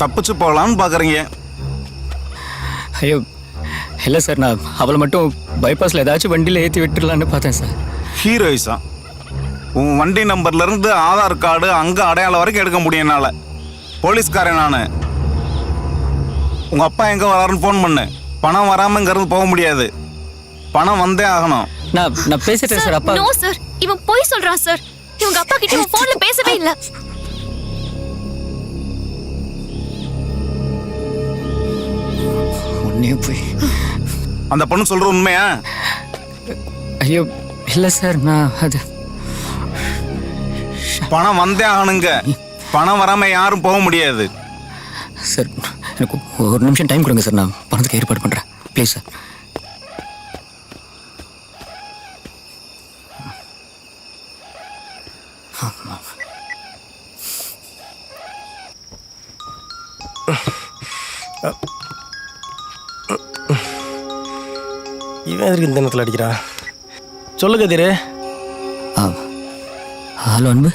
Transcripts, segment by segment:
தப்பிச்சு போகலான்னு பார்க்குறீங்க. ஐயோ இல்லை சார், நான் அவளை மட்டும் பைபாஸில் ஏதாச்சும் வண்டியில் ஏற்றி விட்டுடலான்னு பார்த்தேன் சார். ஹீரோயிஸா? உன் வண்டி நம்பர்லேருந்து ஆதார் கார்டு அங்கே அடையாளம் வரைக்கும் எடுக்க முடியும் என்னால். போலீஸ்காரன் நான். உங்கள் அப்பா எங்கே வராருன்னு ஃபோன் பண்ணு. பணம் வராமங்கிறது போக முடியாது. பணம் வந்தே ஆகணும். நான் பேசிட்டேன் சார். அப்பா நோ சார், இவன் பொய் சொல்றான் சார். இவங்க அப்பா கிட்ட இவன் ஃபோன்ல பேசவே இல்ல. உடனே போய் அந்த பொண்ணு சொல்கிற உண்மையா? ஐயோ இல்லை சார், நான் அது பணம் வந்தே ஆகணுங்க. பணம் வராமல் யாரும் போக முடியாது சார். எனக்கு ஒரு நிமிஷம் டைம் கொடுங்க சார், நான் பணத்துக்கு ஏற்பாடு பண்ணுறேன் ப்ளீஸ் சார். இவன் எதுக்கு இந்த நேரத்தில் அடிக்கிறான்? சொல்லு கதிரு. ஹலோ அன்பு.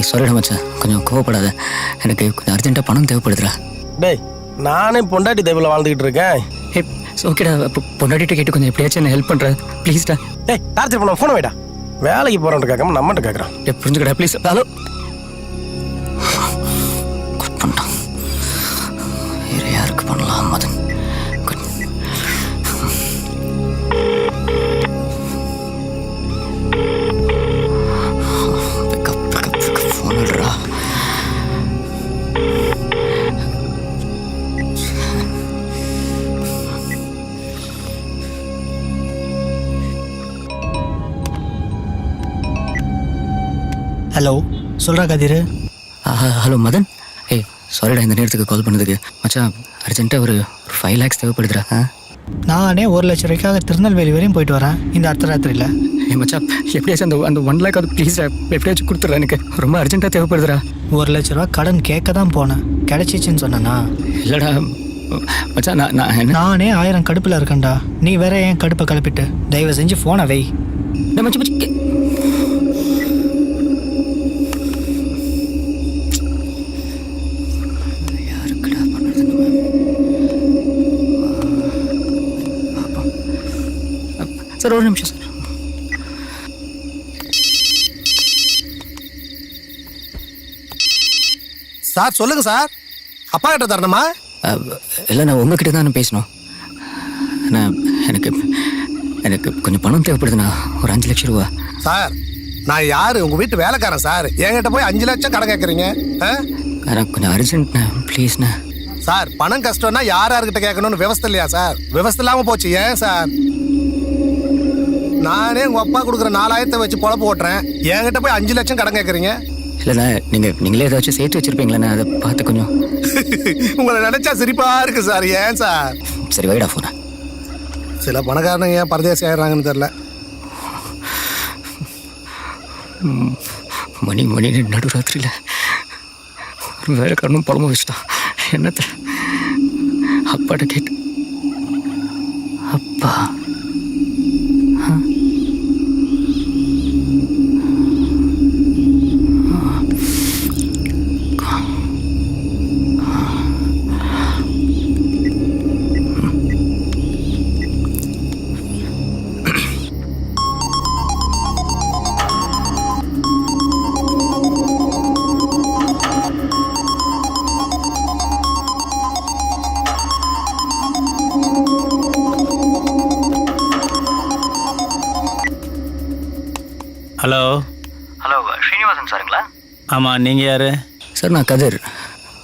சாரிடா மச்சான், கொஞ்சம் கோவப்படாத. எனக்கு கொஞ்சம் அர்ஜென்ட்டாக பணம் தேவைப்படுதுடா. டேய், நானே பொண்டாட்டி தெய்வில் வாழ்ந்துக்கிட்டு இருக்கேன். ஓகேடா, பொண்டாட்டிகிட்ட கேட்டு கொஞ்சம் எப்படியாச்சும் என்ன ஹெல்ப் பண்ணுறேன் ப்ளீஸ்டா. டேய், டார்ச்சர் பண்ண ஃபோனை வைடா. வேலைக்கு போகிறோன்ட்டு கேட்காம நம்மகிட்ட கேட்குறான். புரிஞ்சுக்கடா ப்ளீஸ். ஹலோ. கட் பண்ணிட்டான். வேறு யாருக்கு பண்ணலாம் மதன்? ஃபோன் விடுறா. ஹலோ, சொல்கிறா கதிர். ஹலோ மதன். சாரிடா இந்த நேரத்துக்கு கால் பண்ணதுக்கு. மச்சான் அர்ஜென்ட்டாக ஒரு 5 lakhs தேவைப்படுதுடா. நானே 1,00,000 ரூபாய்க்காக திருநெல்வேலி வரையும் போயிட்டு வரேன் இந்த அர்த்தராத்திரியில். மச்சான் எப்படியாச்சும் அந்த 1 lakh அது ப்ளீஸ் எப்படியாச்சும் கொடுத்துட்றேன். எனக்கு ரொம்ப அர்ஜென்ட்டாக தேவைப்படுதுடா. 1,00,000 ரூபா கடன் கேட்க தான் போனேன். கிடைச்சிச்சின்னு சொன்னேன்னா? இல்லைடா மச்சான், நான் நானே 1000 கடுப்பில் இருக்கேன்டா. நீ வேற ஏன் கடுப்பை கிளப்பிட்டு? தயவு செஞ்சு ஃபோனை வை. மச்சி சார், ஒரு நிமிஷம் சார். சார் சொல்லுங்க சார். அப்பா கிட்ட தரணுமா? இல்லை, நான் உங்ககிட்ட தான் பேசணும். எனக்கு எனக்கு கொஞ்சம் பணம் தேவைப்படுதுண்ணா. ஒரு 5 லட்சம் ரூபா. சார், நான் யாரு? உங்க வீட்டு வேலைக்காரன் சார். என்கிட்ட போய் 5 லட்சம் கடன் கேட்குறீங்க? எனக்கு கொஞ்சம் அர்ஜென்ட்ண்ணா ப்ளீஸ்ண்ணா. சார், பணம் கஷ்டம்னா யார் யார்கிட்ட கேட்கணும்னு விவஸ்தை இல்லையா சார்? விவஸ்தை இல்லாமல் போச்சு. ஏன் சார்? நானே உங்க அப்பா கொடுக்குற 4,000 வச்சு பொழப்பு ஓட்டுறேன். என்கிட்ட போய் 5 லட்சம் கடன் கேட்குறீங்க? இல்லைண்ணா, நீங்களே ஏதாச்சும் சேர்த்து வச்சிருப்பீங்களேண்ணா, அதை பார்த்து கொஞ்சம். உங்களை நினைச்சா சிரிப்பா இருக்கு சார். ஏன் சார்? சரி வைடா ஃபோனை. சில பணக்காரனுங்க ஏன் பரதேசி ஆயிடுறாங்கன்னு தெரியல. மணி நடுராத்திரியில் ஒரு வேலைக்காரனும் பழம வச்சுட்டான். என்னத்த அப்பாட்ட கேட்டு. அப்பா ஹலோ. ஹலோ, ஸ்ரீனிவாசன் சாருங்களா? ஆமாம், நீங்கள் யார்? சார், நான் கதிர்,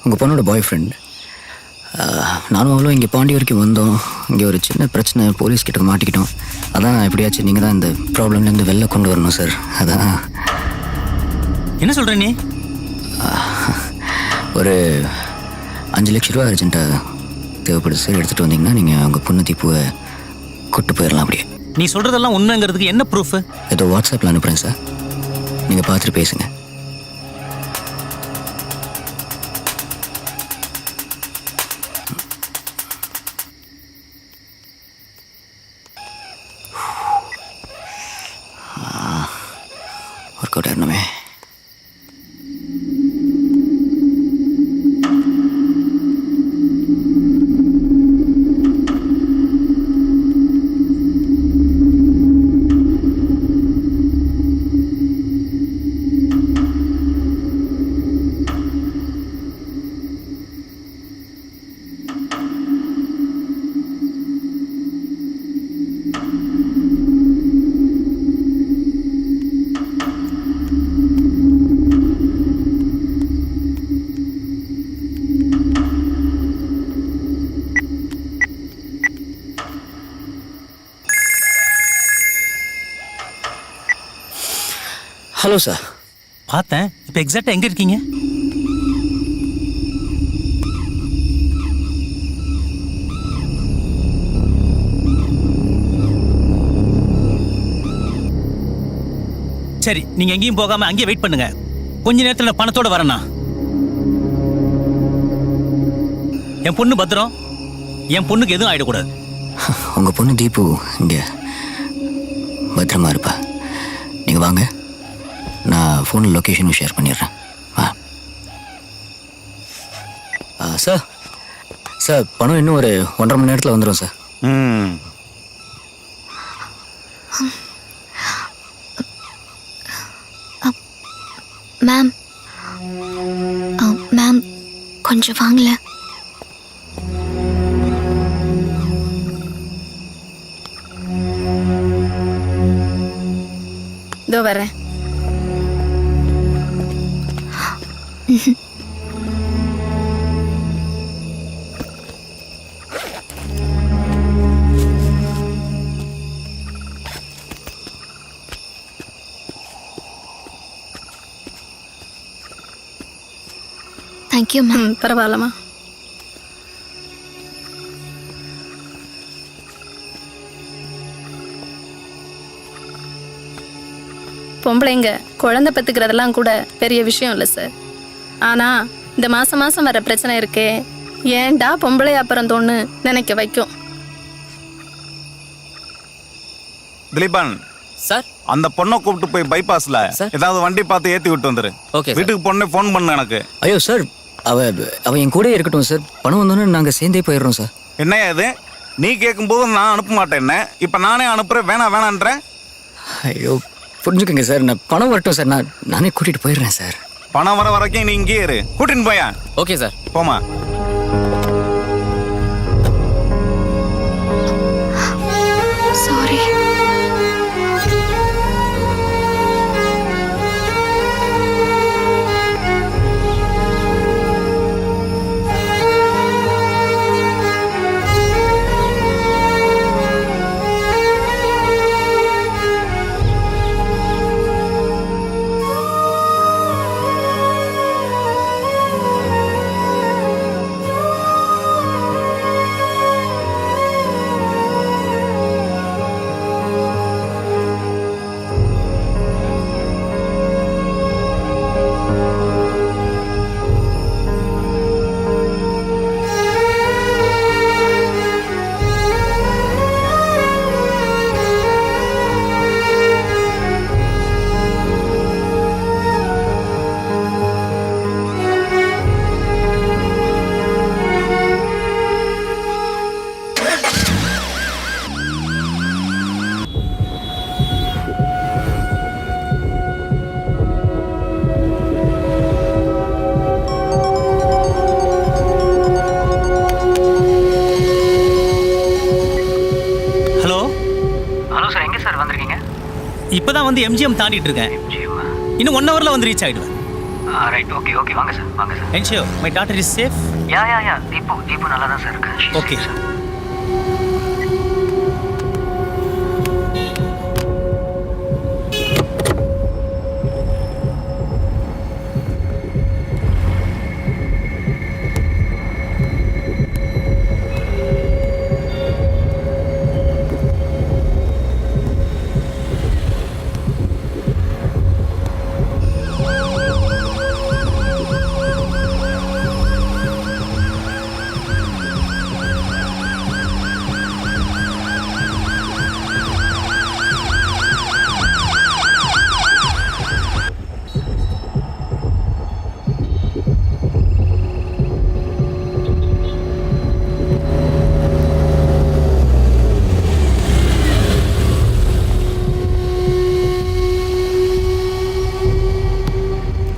உங்கள் பொண்ணோட பாய் ஃப்ரெண்ட். நானும் அவ்வளோ இங்கே பாண்டி வரைக்கும் வந்தோம். இங்கே ஒரு சின்ன பிரச்சனை, போலீஸ்கிட்ட மாட்டிக்கிட்டோம். அதான் எப்படியாச்சும் நீங்கள் தான் இந்த ப்ராப்ளம்லேருந்து வெளில கொண்டு வரணும் சார். அதான். என்ன சொல்கிற நீ? ஒரு 5 லட்ச ரூபா அர்ஜென்ட்டாக தேவைப்படுது சார். எடுத்துகிட்டு வந்தீங்கன்னா நீங்கள் உங்கள் பொண்ணு தீப்புவை கூட்டு போயிடலாம். அப்படியே நீ சொல்கிறதெல்லாம் உண்மைங்கிறதுக்கு என்ன ப்ரூஃபு? ஏதோ வாட்ஸ்அப்பில் அனுப்புகிறேன் சார், நீங்கள் பார்த்துட்டு பேசுங்க. ஒர்க் அவுட் ஆகணுமே. Hello sir. பார்த்தேன். இப்போ எக்ஸாக்டா எங்க இருக்கீங்க? சரி, நீங்க எங்கேயும் போகாம அங்கேயே வெயிட் பண்ணுங்க. கொஞ்ச நேரத்துல நான் பணத்தோட வரேனா? என் பொண்ணு பத்திரம். என் பொண்ணுக்கு எதுவும் ஆயிடக்கூடாது. உங்கள் பொண்ணு தீபு இங்கே பத்திரமா இருப்பா. நீங்கள் வாங்க, நான் ஃபோனில் லொக்கேஷனும் ஷேர் பண்ணிடுறேன். சார் சார், பணம் இன்னும் ஒரு 1.5 மணி நேரத்தில் வந்துடும் சார். ம். மேம் மேம் கொஞ்சம் வாங்கல. இதோ வரேன். Thank you ma'am. பரவாயில்லம்மா. பொம்பளைங்க குழந்தை பெற்றுக்கிறதெல்லாம் கூட பெரிய விஷயம் இல்லை சார். ஆனால் இந்த மாதம் மாதம் வர பிரச்சனை இருக்கே, ஏன்டா பொம்பளை அப்புறம் தோணு நினைக்க வைக்கும். திலீபன் சார், அந்த பொண்ணை கூப்பிட்டு போய் பைபாஸ்ல ஏதாவது வண்டி பார்த்து ஏத்தி விட்டு வந்துரு. ஓகே. வீட்டுக்கு பொண்ணு ஃபோன் பண்ணு எனக்கு. ஐயோ சார், அவ என் கூட இருக்கட்டும் சார். பணம் வந்தோன்னே நாங்கள் சேர்ந்தே போயிடுறோம் சார். என்னையா இது? நீ கேட்கும்போது நான் அனுப்ப மாட்டேன். என்ன இப்போ நானே அனுப்புறேன், வேணான்றேன். ஐயோ புரிஞ்சுக்கங்க சார், நான் பணம் வரட்டும் சார், நானே கூட்டிகிட்டு போயிடுறேன் சார். பணம் வர வரைக்கும் நீ இங்கேயே இரு. கூட்டின்னு போயா? Okay sir. போமா. சாரி. இப்பதான் வந்து எம்ஜிஎம் தாண்டிட்டு இருக்கேன். இன்னும் 1 ஹவர்ல வந்து ரீச் ஆயிடுவேன். ரைட், ஓகே ஓகே, வாங்க சார், வாங்க sir. Ensure my daughter is safe. Yeah Deepu நல்லா தான் சார் இருக்கு. ஓகே.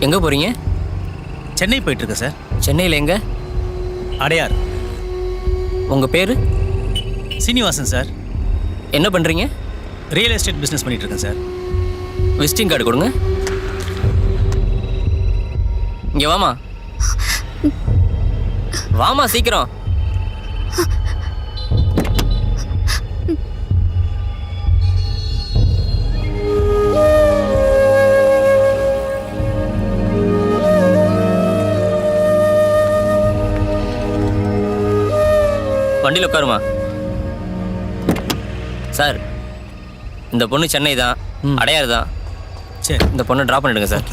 எங்கே போகிறீங்க? சென்னை போயிட்டு இருக்கேன் சார். சென்னையில் எங்கே? அடையார். உங்கள் பேர்? சீனிவாசன் சார். என்ன பண்ணுறீங்க? ரியல் எஸ்டேட் பிஸ்னஸ் பண்ணிட்டு இருக்கேன் சார். விசிட்டிங் கார்டு கொடுங்க. இங்கே வாமா, வாமா சீக்கிரம். வண்டியில் உட்காருமா. சார், இந்த பொண்ணு சென்னை தான், அடையாறு தான். சரி. இந்த பொண்ணை ட்ராப் பண்ணிடுங்க சார்.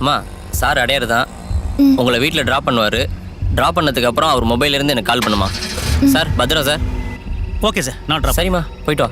அம்மா, சார் அடையாறு தான், உங்களை வீட்டில் ட்ராப் பண்ணுவார். ட்ராப் பண்ணதுக்கப்புறம் அவர் மொபைல்லேருந்து எனக்கு கால் பண்ணுமா. சார் பத்திரம் சார். ஓகே சார், நான் ட்ராப். சரிம்மா, போயிட்டு வா.